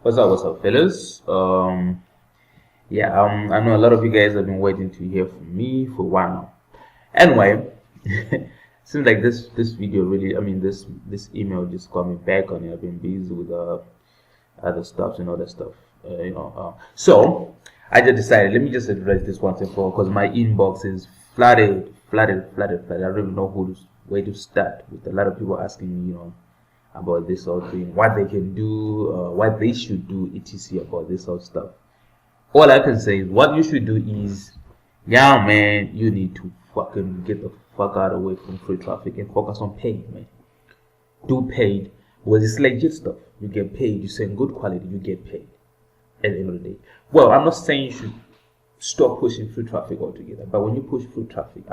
What's up, fellas? I know a lot of you guys have been waiting to hear from me for a while now. Anyway, seems like this video really, this email just got me back on it. I've been busy with other stuff and other stuff, So I just decided, let me just address this once and for all, because my inbox is flooded. I don't even know where to start, with a lot of people asking me, about this sort of thing, what they can do, what they should do, etc. about this sort of stuff. All I can say is what you should do is, yeah, man, you need to fucking get the fuck out away from free traffic and focus on paid, man. Do paid, because it's legit stuff. You get paid, you send good quality, you get paid at the end of the day. Well, I'm not saying you should stop pushing free traffic altogether, but when you push free traffic,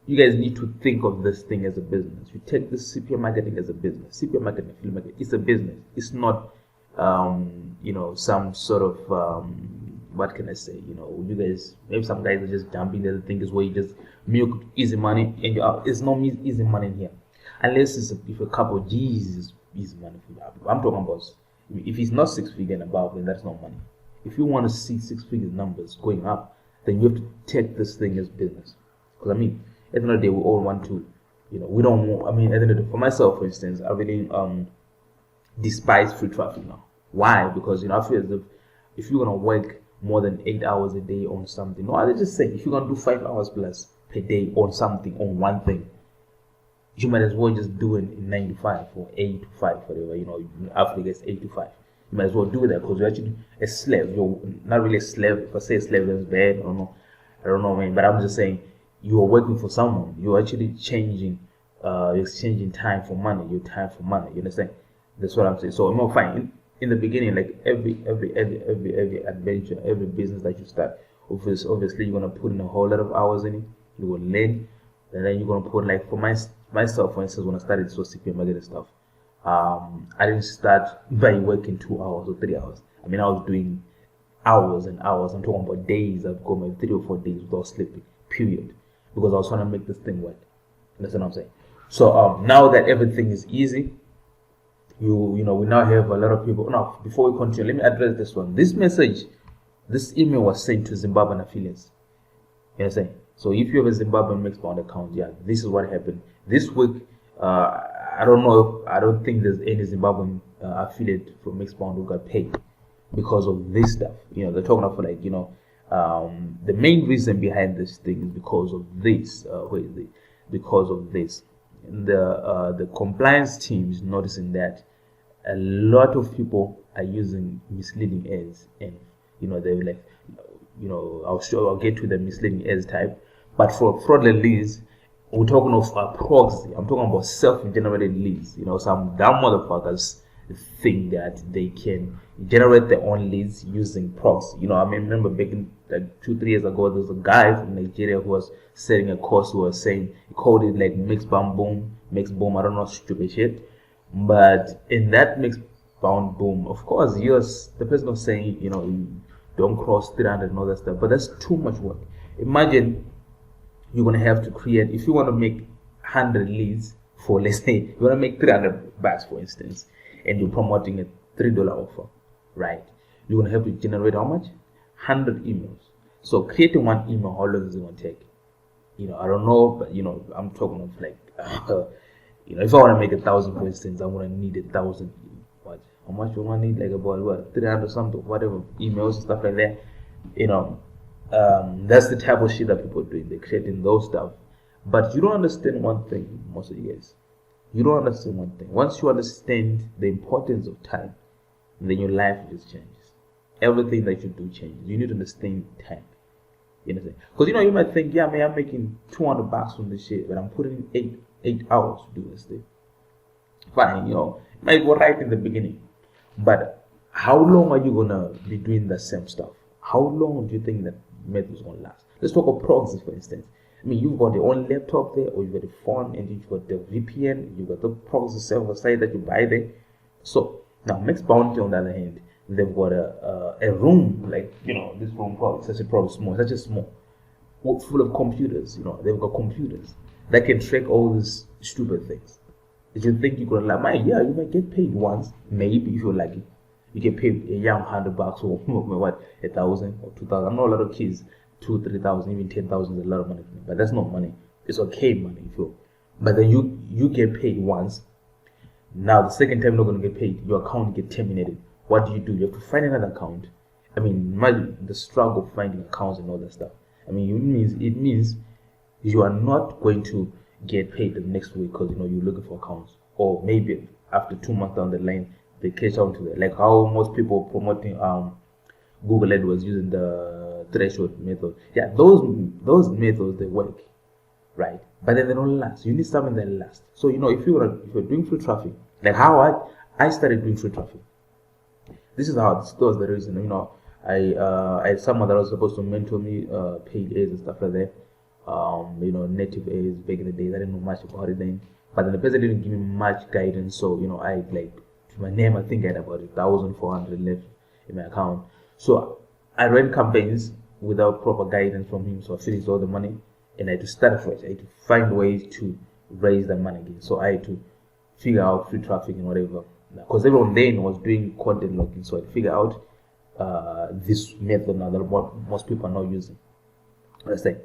you guys need to think of this thing as a business. You take this CPA marketing as a business. CPA marketing, affiliate marketing, it's a business. It's not, some sort of, what can I say? You guys, maybe some guys are just jumping there. The thing is where you just milk easy money and you're out. It's no easy money in here. Unless if a couple of G's is easy money for you. I'm talking about, if it's not 6 figure and above, then that's not money. If you want to see 6 figure numbers going up, then you have to take this thing as business. Because at the end of the day, we all want to, we don't want, at the end of the day, for myself, for instance, I really despise free traffic now. Why? Because, I feel as if you're going to work more than 8 hours a day on something, no, I just say, if you're going to do 5 hours plus per day on something, on one thing, you might as well just do it in 9 to 5 or 8 to 5, whatever, after gets 8 to 5. You might as well do that because you're actually a slave. You're not really a slave. If I say a slave, that's bad. I don't know, man. But I'm just saying, you are working for someone. You're actually you're exchanging time for money. Your time for money. You understand? That's what I'm saying. So I'm fine. In the beginning, like every adventure, every business that you start, obviously you're gonna put in a whole lot of hours in it. You will learn, and then you're gonna put, like, for myself, for instance, when I started CPA marketing stuff, I didn't start by working 2 hours or 3 hours. I was doing hours and hours. I'm talking about days. I've got my 3 or 4 days without sleeping. Period. Because I was trying to make this thing work. Understand what I'm saying? So now that everything is easy, we now have a lot of people. Now, before we continue, let me address this one. This email was sent to Zimbabwean affiliates. You understand? So if you have a Zimbabwean Mixbound account, yeah, this is what happened this week. I don't think there's any Zimbabwean affiliate from Mixbound who got paid because of this stuff. They're talking about, like, the main reason behind this thing is because of this. Because of this. The compliance team is noticing that a lot of people are using misleading ads, and they're like, I'll get to the misleading ads type. But for fraudulent leads, we're talking of proxy. I'm talking about self-generated leads. Some dumb motherfuckers think that they can generate their own leads using proxy. Remember back in, like, 2-3 years ago, there was a guy from Nigeria who was selling a course who was saying, he called it like mix boom, I don't know, stupid shit. But in that mix boom, of course, the person was saying, you don't cross 300 and all that stuff, but that's too much work. Imagine you're going to have to create, if you want to make 100 leads for, let's say, you want to make $300, for instance, and you're promoting a $3 offer, right? You're going to have to generate how much? 100 emails. So creating one email, how long is it going to take? I don't know, but I'm talking of, like, if I want to make 1,000, for instance, I'm going to need 1,000. What? How much you want to need? Like about 300 something, whatever, emails and stuff like that. That's the type of shit that people are doing. They're creating those stuff. But you don't understand one thing, most of you guys. You don't understand one thing. Once you understand the importance of time, then your life just changes. Everything that you do changes. You need to understand time. You understand? Because you might think, yeah, man, I'm making $200 from this shit, but I'm putting in 8 hours to do this thing. Fine, it might go right in the beginning. But how long are you gonna be doing the same stuff? How long do you think that method is gonna last? Let's talk about proxies, for instance. You've got your own laptop there, or you've got a phone, and you've got the VPN, you've got the proxy server site that you buy there. So now Mixbound, on the other hand, they've got a room, like, this room probably such a small, full of computers. They've got computers that can track all these stupid things. If you think you're gonna like, yeah, you might get paid once, maybe, if you're lucky. You get paid a young $100 or what, 1,000 or 2,000. I know a lot of kids, 2,000, 3,000, even 10,000 is a lot of money for me, but that's not money. It's okay money, if you. But then you get paid once. Now the second time you're not going to get paid, your account get terminated. What do? You have to find another account. I mean, imagine the struggle of finding accounts and all that stuff. I mean, it means you are not going to get paid the next week because you're looking for accounts, or maybe after 2 months down the line they catch on to that. Like how most people promoting Google AdWords using the threshold method. Yeah, those methods, they work, right? But then they don't last. You need something that lasts. So if you're doing free traffic, like how I started doing free traffic. This was the reason. I had someone that was supposed to mentor me, Payday and stuff like that. Native ads back in the days. I didn't know much about it then. But then the person didn't give me much guidance. So I to my name, I think I had about 1,400 left in my account. So I ran campaigns without proper guidance from him. So I finished all the money, and I had to start afresh. I had to find ways to raise the money again. So I had to figure out free traffic and whatever. Because everyone then was doing content logging, so I figured out this method now that most people are not using. Understand?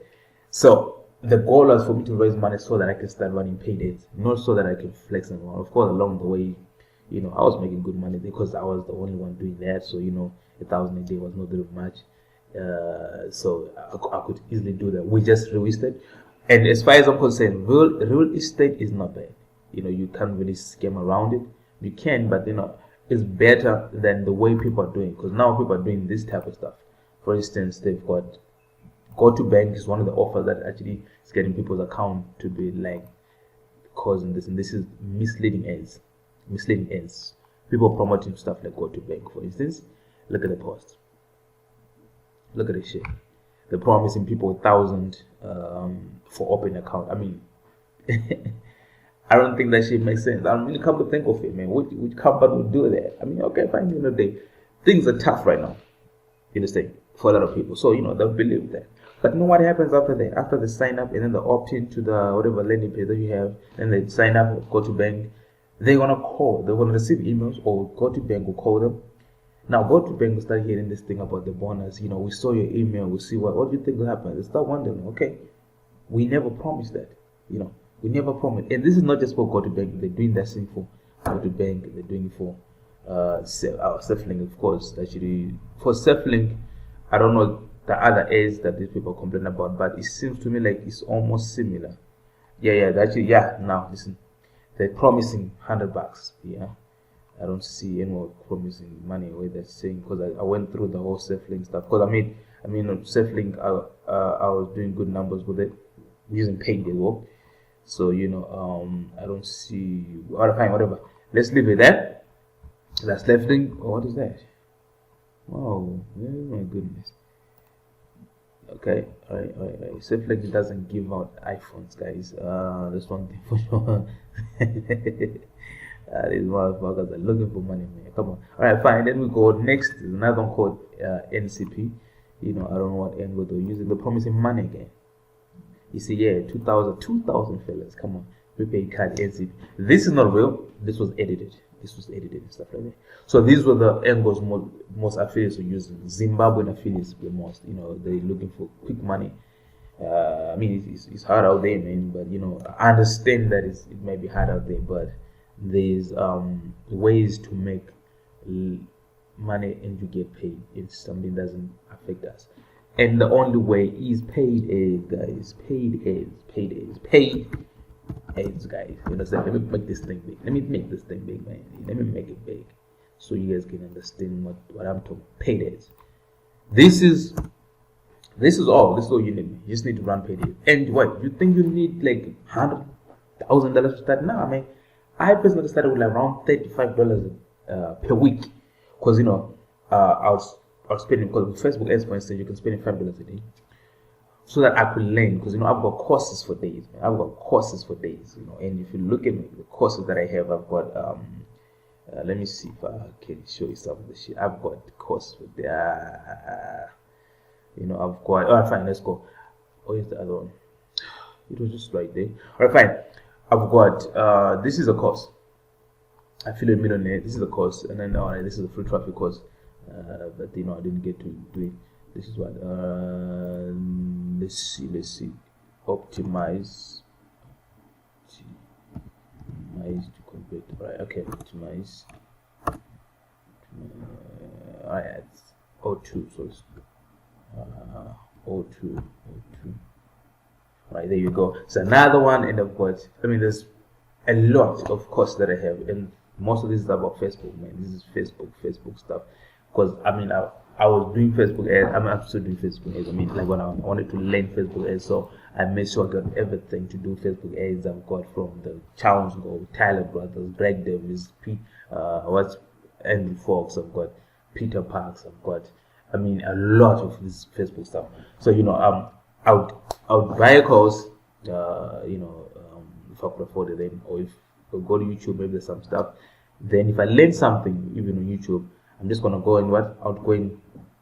So the goal was for me to raise money so that I can start running Paydays, not so that I can flex and all. Of course, along the way, I was making good money because I was the only one doing that. So 1,000 a day was not very much. So I could easily do that. We just real estate, and as far as I'm concerned, real estate is not bad. You can't really scam around it. You can, but it's better than the way people are doing, because now people are doing this type of stuff. For instance, they've got go to bank is one of the offers that actually is getting people's account to be like causing this, and this is misleading ads. People promoting stuff like go to bank, for instance. Look at the post. Look at this shit. They're promising people 1,000 for opening account. I mean, I don't think that shit makes sense. I mean, come to think of it, man, which company would do that? I mean, okay, fine, things are tough right now, for a lot of people. So, they'll believe that. But what happens after that? After they sign up and then they opt into the whatever landing page that you have, and they sign up, go to bank, they're going to receive emails, or go to bank will call them. Now, go to bank will start hearing this thing about the bonus. We saw your email, we see what do you think will happen? They start wondering, okay, we never promised that, We never promised. And this is not just for go to bank. They're doing that thing for go to bank. They're doing it for self-link, of course. Actually, for self-link, I don't know the other ads that these people complain about, but it seems to me like it's almost similar. Now listen, they're promising $100. Yeah, I don't see anyone promising money away. They're saying, because I went through the whole self-link stuff. Because I mean self-link, I was doing good numbers with it using Payday. So I don't see. Fine, whatever. Let's leave it there. That's left link. Oh, what is that? Oh, my goodness. Okay, all right. Self-link doesn't give out iPhones, guys. That's one thing for sure. These motherfuckers are looking for money, man. Come on. All right, fine. Then we go next. There's another one called NCP. I don't know what end they're using. They're promising money again. You see, 2,000 fellas. Come on, prepaid card NCP. This is not real. This was edited. And stuff like that. So these were the angles most affiliates were using. Zimbabwean affiliates the most. They're looking for quick money. I mean, it's hard out there, man. But I understand that it might be hard out there, but there's ways to make money and you get paid if something doesn't affect us. And the only way is paid ads, guys. Paid ads, guys. You understand? Let me make this thing big. Man. Let me make it big, so you guys can understand what I'm talking. Paid ads. This is all. This is all you need. You just need to run paid ads. And what? You think you need like $100,000 to start? No, man. I personally started with like around $35 per week, because I was spending, because with Facebook ads, for instance, you can spend $5 a day, so that I could learn. Because I've got courses for days, man. And if you look at the courses that I have, I've got let me see if I can show you some of the shit. I've got courses for that. I've got. Alright, fine. Let's go. Oh, here's the other one. It was just right there. Alright, fine. I've got. This is a course. affiliate millionaire. This is the course, and then alright, this is a free traffic course, but I didn't get to do it. This is what let's see, optimize to convert. Right, okay, optimize. Alright, it's O2, so it's O2. Right, there you go. So another one, and of course, there's a lot of courses that I have, and most of this is about Facebook, man. This is Facebook stuff. Because I was doing Facebook ads. I'm still doing Facebook ads. Like when I wanted to learn Facebook ads, so I made sure I got everything to do Facebook ads. I've got from the Challenge Go, Tyler Brothers, Greg Davis, Andrew Fox. I've got Peter Parks. I've got a lot of this Facebook stuff. So I would buy a course. If I could afford it, then, or if I go to YouTube, maybe there's some stuff. Then if I learn something, even on YouTube, I'm just gonna go and I'll go and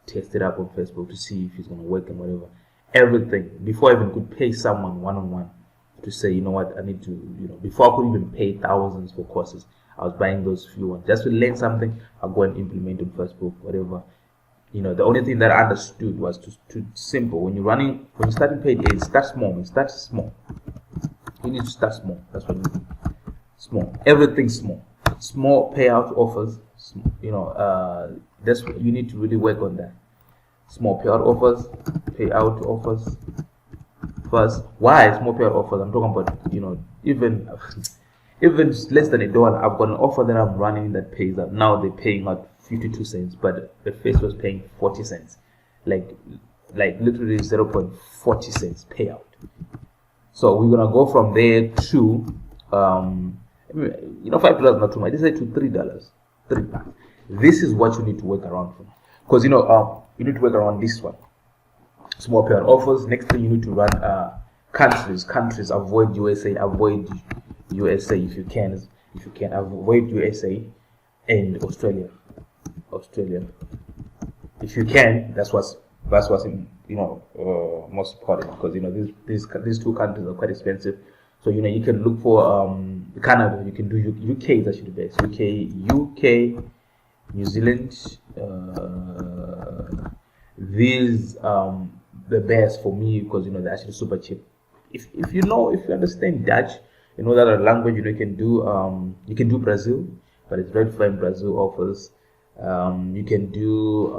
test it up on Facebook to see if it's gonna work and whatever. Everything before I even could pay someone one-on-one to say, you know what, I need to, before I could even pay thousands for courses, I was buying those few ones just to learn something. I'll go and implement on Facebook, whatever. The only thing that I understood was to simple. When you're starting Payday, start small. You need to start small. That's what you need. Small. Everything small. Small payout offers. That's what you need to really work on that. Small payout offers. First, why small payout offers? I'm talking about even less than $1. I've got an offer that I'm running that pays out. Now they're paying out 52 cents, but the face was paying 40 cents. Like literally 0.40 cents payout. So we're gonna go from there to $5 not too much. This is to $3. $3. This is what you need to work around for, because you need to work around this one. Small payout offers. Next thing you need to run countries. Avoid USA. If you can. Avoid USA and Australia. If you can, that's what's most important, because these two countries are quite expensive. So you can look for Canada. You can do UK is actually the best. UK, New Zealand. These the best for me, because they're actually super cheap. If you understand Dutch, that a language, you can do Brazil, but it's very fine. Brazil offers. You can do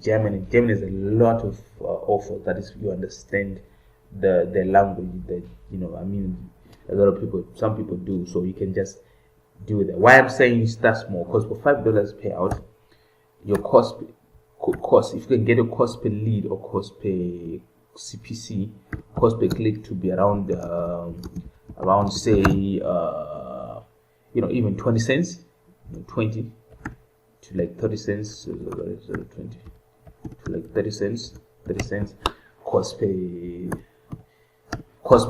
Germany. Germany is a lot of offers. That is, you understand the language that a lot of people, some people do. So you can just do that. Why I'm saying start small, because for $5 payout, your cost, if you can get a cost per lead or cost per CPC, cost per click to be around say even 20 cents, 20 to like 30 cents, 20 to like 30 cents cost per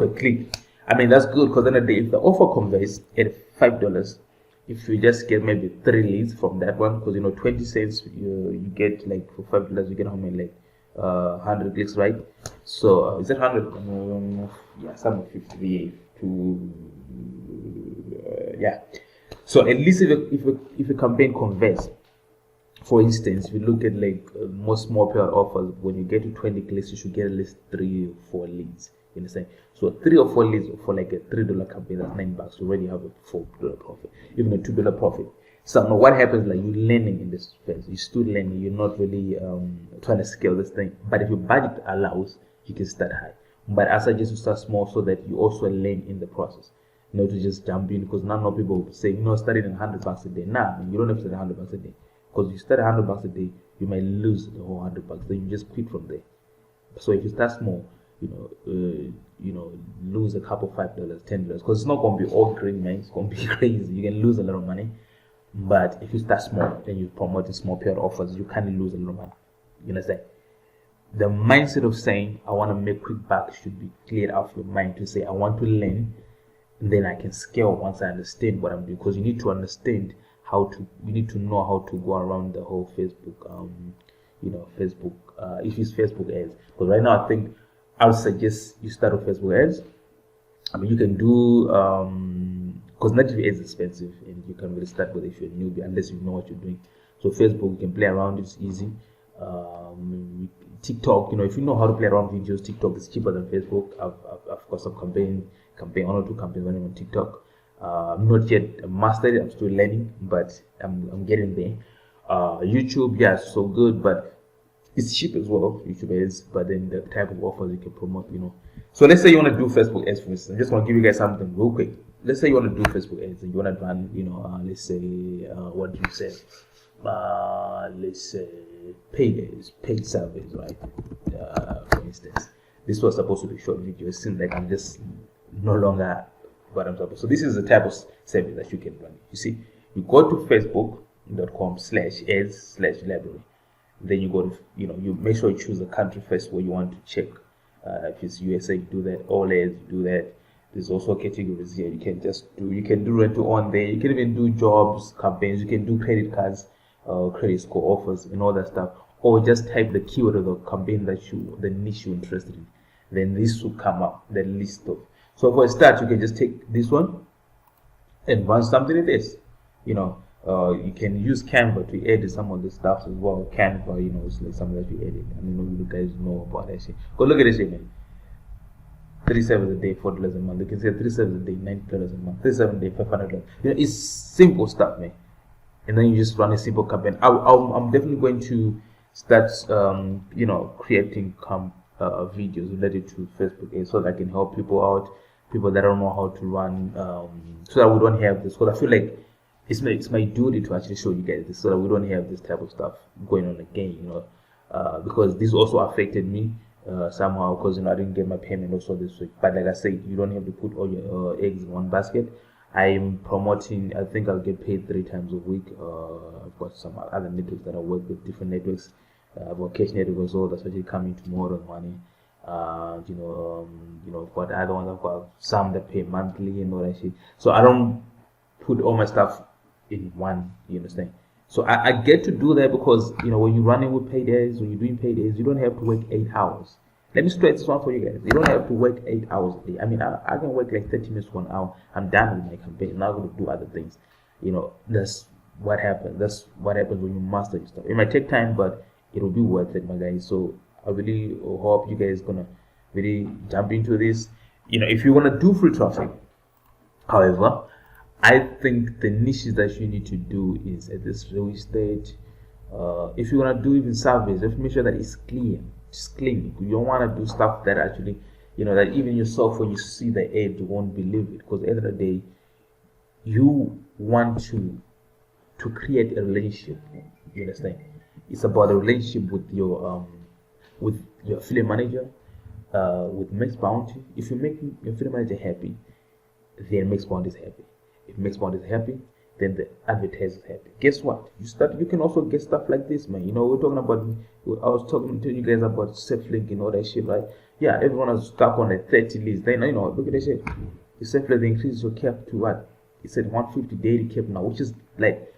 click. That's good, because then if the offer converts at $5, if you just get maybe 3 leads from that one, because 20 cents you get, like for $5 you get how many, like 100 clicks, right? So is that 100? Yeah, some 50 to yeah. So at least if a campaign converts, for instance, if you look at like most small payout offers, when you get to 20 clicks, you should get at least 3 or 4 leads. You understand? So 3 or 4 leads for like a $3 campaign, that's $9. You already have a $4 profit, even a $2 profit. So now what happens, like, you're learning in this phase, you're still learning, you're not really trying to scale this thing. But if your budget allows, you can start high. But I suggest you start small, so that you also learn in the process. Not to just jump in, because now people say, starting at $100 a day. Nah, you don't have to start $100 a day. Because if you start $100 a day, you might lose the whole $100. Then you just quit from there. So if you start small, lose a couple $5, $10, because it's not going to be all green, man. It's going to be crazy. You can lose a lot of money. But if you start small and you promote the small payout offers, you can't lose a lot of money. You understand? The mindset of saying I want to make quick bucks should be cleared out of your mind, to say I want to learn, and then I can scale once I understand what I'm doing. Because you need to understand you need to know how to go around the whole Facebook, Facebook, if it's Facebook ads. Because right now I think I would suggest you start with Facebook ads. You can do because native ads is expensive and you can't really start with it if you're a newbie unless you know what you're doing. So Facebook, you can play around, it's easy. TikTok, if you know how to play around videos, TikTok is cheaper than Facebook. I've got some campaign, one or two campaigns running on TikTok. I'm not yet mastered, I'm still learning, but I'm getting there. YouTube, yeah, so good, but it's cheap as well. YouTube is, but then the type of offers you can promote, So let's say you want to do Facebook ads, for instance. I'm just going to give you guys something real quick. Let's say you want to do Facebook ads and you want to run, let's say, what do you say? Let's say Payday, paid surveys, right? For instance, this was supposed to be a short video. It seems like I'm just no longer what I'm supposed. So this is the type of service that you can run. You see, you go to facebook.com/ads/library. Then you go to, you make sure you choose the country first where you want to check. If it's USA, you do that. All ads, you do that. There's also categories here. You can do rent to own there. You can even do jobs, campaigns. You can do credit cards, credit score offers, and all that stuff. Or just type the keyword of the campaign the niche you're interested in. Then this will come up, the list of. So for a start, you can just take this one and run something like this. You can use Canva to edit some of the stuff as well. Canva, it's like something that you edit. I mean, you guys know about that shit. Go look at this shit, man. 37 a day, $40 a month. You can say 37 a day, $90 a month. 37 a day, $500. It's simple stuff, man. And then you just run a simple campaign. I'm definitely going to start, creating videos related to Facebook ads so that I can help people out, people that don't know how to run, so that we don't have this. Because I feel like it's my duty to actually show you guys this so that we don't have this type of stuff going on again, because this also affected me somehow, because I didn't get my payment also this week. But like I said, you don't have to put all your eggs in one basket. I'm promoting, I think I'll get paid 3 times a week. I've got some other networks that I work with, different networks. I've got Cash Network as well, that's actually coming tomorrow money. I've got other ones, I've got some that pay monthly and all that shit. So I don't put all my stuff in one, you understand? So I get to do that because, when you're running with paydays, when you're doing paydays, you don't have to work 8 hours. Let me straight this one for you guys. You don't have to work 8 hours a day. I mean, I can work like 30 minutes to 1 hour. I'm done with my campaign. I'm not going to do other things. That's what happens. That's what happens when you master your stuff. It might take time, but it'll be worth it, my guys. So I really hope you guys gonna really jump into this. If you want to do free traffic, however, I think the niches that you need to do is at this real estate. If you want to do even surveys, just make sure that it's clear. It's clean. You don't want to do stuff that actually, that even yourself, when you see the ad, you won't believe it. Because at the end of the day, you want to create a relationship. You understand? It's about a relationship with your affiliate manager, with Max Bounty. If you make your affiliate manager happy, then Max Bounty is happy. If Max Bounty is happy, then the advertiser is happy. Guess what? You can also get stuff like this, man. We're talking about. I was talking to you guys about self-link and all that shit, right? Yeah, everyone is stuck on the 30 leads. Then look at that shit. You self-link increases your cap to what? It said 150 daily cap now, which is like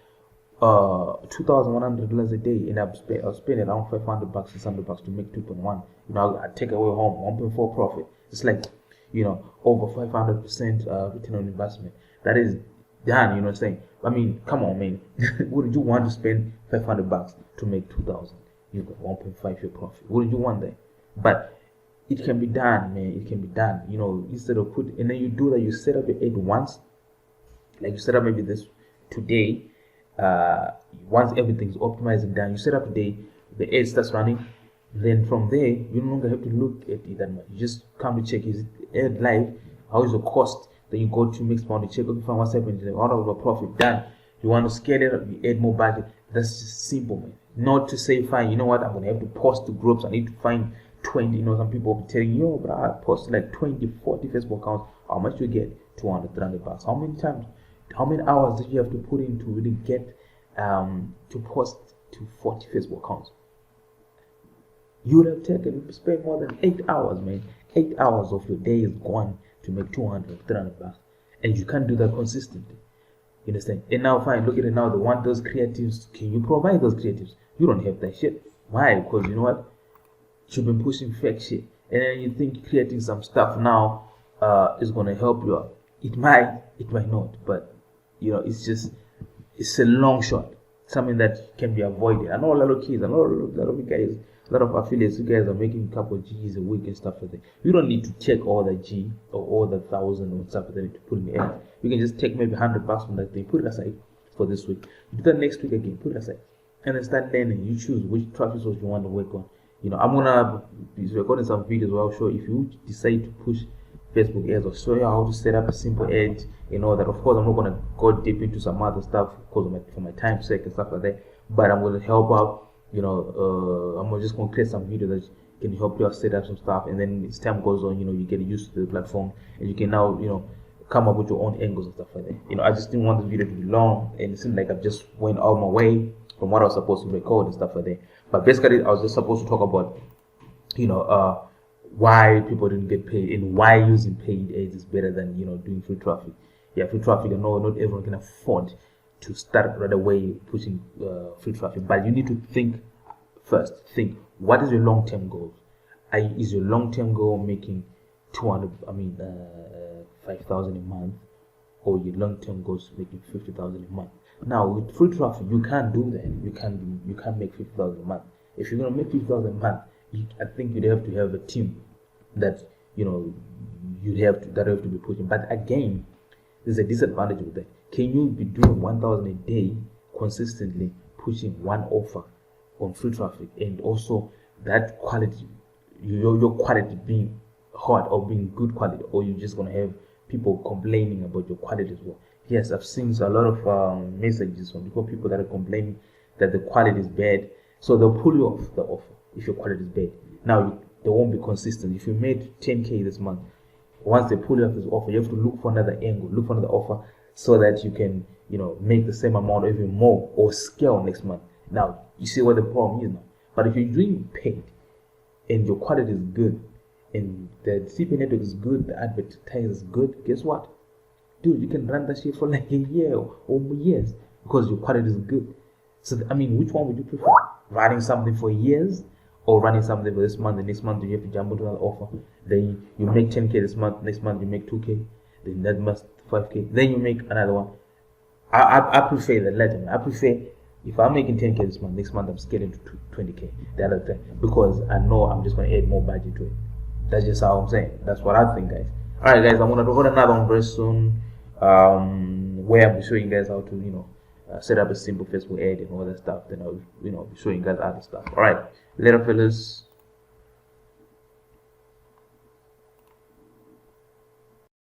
$2,100 a day, and I'll spend around $500, $600 to make 2.1. I take away home 1.4 profit. It's like over 500% return on investment. That is done. You know what I'm saying? I mean, come on, man. Wouldn't you want to spend $500 to make 2,000? You got 1.5 your profit. Wouldn't you want that? But it can be done, man. It can be done. Instead of and then you do that. You set up your ad once, like you set up maybe this today. Once everything's optimized and done, you set up today, the ad starts running. Then from there, you no longer have to look at it that much. You just come to check, is it ad live? How is the cost? Then you go to Mixed Bounty, check, okay, fine, what's happening? Out of the profit, done. You want to scale it up, you add more budget. That's just simple, man. Not to say, fine, you know what, I'm going to have to post to groups. I need to find 20, some people will be telling you, but I posted like 20, 40 Facebook accounts. How much you get? $200, $300. How many times? How many hours did you have to put in to really get to post to 40 Facebook accounts? You would have spent more than 8 hours, man. 8 hours of your day is gone to make $200, $300, and you can't do that consistently. You understand? And now, fine, look at it now. They want those creatives. Can you provide those creatives? You don't have that shit. Why? Because you know what? You've been pushing fake shit, and then you think creating some stuff now is gonna help you out. It might, it might not, but it's a long shot, something that can be avoided. I know a lot of kids, I know a lot of guys, a lot of affiliates, you guys are making a couple of G's a week and stuff like that. You don't need to check all the G or all the 1,000 or stuff like that to put in the end. You can just take maybe $100 from that thing, put it aside for this week. You do that next week again, put it aside, and then start learning. You choose which traffic source you want to work on. I'm gonna be recording some videos where I'll show if you decide to push Facebook ads, or show you how to set up a simple ad and all that. Of course, I'm not gonna go deep into some other stuff because for my time's sake and stuff like that. But I'm gonna help out. I'm just gonna create some videos that can help you set up some stuff, and then as time goes on, you get used to the platform, and you can now, come up with your own angles and stuff like that. I just didn't want this video to be long, and it seemed like I just went all my way from what I was supposed to record and stuff like that. But basically, I was just supposed to talk about, why people didn't get paid and why using paid ads is better than doing free traffic. Yeah, free traffic. I know not everyone can afford to start right away pushing free traffic, but you need to think first. Think, what is your long-term goal? Is your long-term goal making 5,000 a month, or your long-term goal is making 50,000 a month? Now with free traffic, you can't do that. You can't make 50,000 a month. If you're gonna make 50,000 a month, I think you'd have to have a team that have to be pushing. But again, there's a disadvantage with that. Can you be doing 1,000 a day consistently, pushing one offer on free traffic, and also that quality, your quality being hot or being good quality, or you're just gonna have people complaining about your quality as well? Yes, I've seen a lot of messages from people that are complaining that the quality is bad, so they'll pull you off the offer if your quality is bad. Now they won't be consistent. If you made 10K this month, once they pull you off this offer, you have to look for another angle, look for another offer, so that you can make the same amount or even more, or scale next month. Now you see what the problem is now. But if you're doing paid and your quality is good and the CPA network is good, the advertising is good, guess what? Dude, you can run that shit for like a year or years because your quality is good. So which one would you prefer? Running something for years, or running something for this month, and next month you have to jump into another offer? Then you make 10K this month, next month you make 2K, then that month 5K, then you make another one. I prefer the latter. I prefer, if I'm making 10K this month, next month I'm scaling to 20K the other time, because I know I'm just going to add more budget to it. That's just how I'm saying. That's what I think, guys. Alright guys, I'm going to record another one very soon, where I'm showing you guys how to set up a simple Facebook ad and all that stuff. Then I'll be showing you guys other stuff. Alright, later fellas.